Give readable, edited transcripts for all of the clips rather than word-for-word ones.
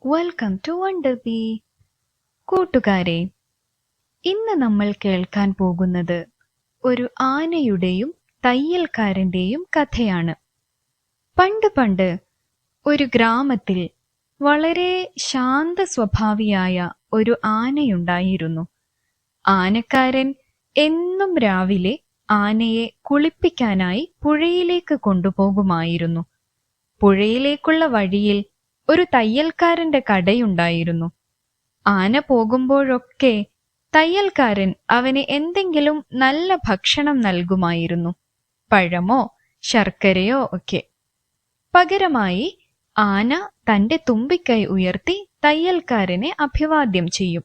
Welcome to wonder B. കൂട്ടുകാരെ, ഇന്ന് നമ്മൾ കേൾക്കാൻ പോകുന്നത് ഒരു ആനയുടെയും തയ്യൽക്കാരന്റെയും കഥയാണ്. പണ്ട് ഒരു ഗ്രാമത്തിൽ വളരെ ശാന്ത സ്വഭാവിയായ ഒരു ആനയുണ്ടായിരുന്നു. ആനക്കാരൻ എന്നും രാവിലെ ആനയെ കുളിപ്പിക്കാനായി പുഴയിലേക്ക് കൊണ്ടുപോകുമായിരുന്നു. പുഴയിലേക്കുള്ള വഴിയിൽ ഒരു തയ്യൽക്കാരന്റെ കടയുണ്ടായിരുന്നു. ആന പോകുമ്പോഴൊക്കെ തയ്യൽക്കാരൻ അവന് എന്തെങ്കിലും നല്ല ഭക്ഷണം നൽകുമായിരുന്നു, പഴമോ ശർക്കരയോ ഒക്കെ. പകരമായി ആന തന്റെ തുമ്പിക്കൈ ഉയർത്തി തയ്യൽക്കാരനെ അഭിവാദ്യം ചെയ്യും.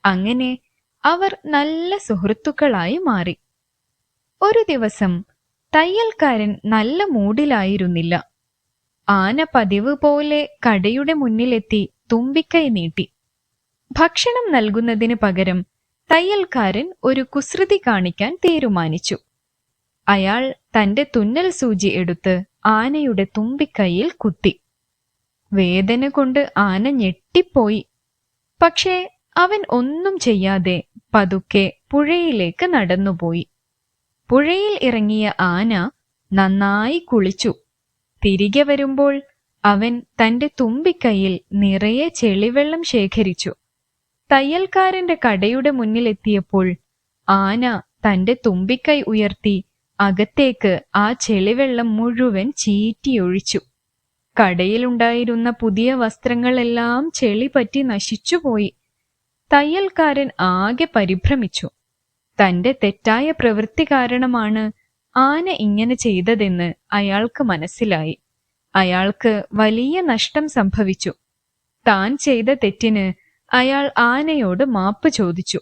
അങ്ങനെ അവർ നല്ല സുഹൃത്തുക്കളായി മാറി. ഒരു ദിവസം തയ്യൽക്കാരൻ നല്ല മൂഡിലായിരുന്നില്ല. ആന പതിവ് പോലെ കടയുടെ മുന്നിലെത്തി തുമ്പിക്കൈ നീട്ടി. ഭക്ഷണം നൽകുന്നതിന് പകരം തയ്യൽക്കാരൻ ഒരു കുസൃതി കാണിക്കാൻ തീരുമാനിച്ചു. അയാൾ തന്റെ തുന്നൽ സൂചി എടുത്ത് ആനയുടെ തുമ്പിക്കൈയിൽ കുത്തി. വേദന കൊണ്ട് ആന ഞെട്ടിപ്പോയി. പക്ഷേ അവൻ ഒന്നും ചെയ്യാതെ പതുക്കെ പുഴയിലേക്ക് നടന്നുപോയി. പുഴയിൽ ഇറങ്ങിയ ആന നന്നായി കുളിച്ചു. തിരികെ വരുമ്പോൾ അവൻ തന്റെ തുമ്പിക്കൈയിൽ നിറയെ ചെളിവെള്ളം ശേഖരിച്ചു. തയ്യൽക്കാരന്റെ കടയുടെ മുന്നിലെത്തിയപ്പോൾ ആന തന്റെ തുമ്പിക്കൈ ഉയർത്തി അകത്തേക്ക് ആ ചെളിവെള്ളം മുഴുവൻ ചീറ്റിയൊഴിച്ചു. കടയിലുണ്ടായിരുന്ന പുതിയ വസ്ത്രങ്ങളെല്ലാം ചെളി പറ്റി നശിച്ചുപോയി. തയ്യൽക്കാരൻ ആകെ പരിഭ്രമിച്ചു. തന്റെ തെറ്റായ പ്രവൃത്തി കാരണമാണ് ആന ഇങ്ങനെ ചെയ്തതെന്ന് അയാൾക്ക് മനസ്സിലായി. അയാൾക്ക് വലിയ നഷ്ടം സംഭവിച്ചു. താൻ ചെയ്ത തെറ്റിന് അയാൾ ആനയോട് മാപ്പ് ചോദിച്ചു.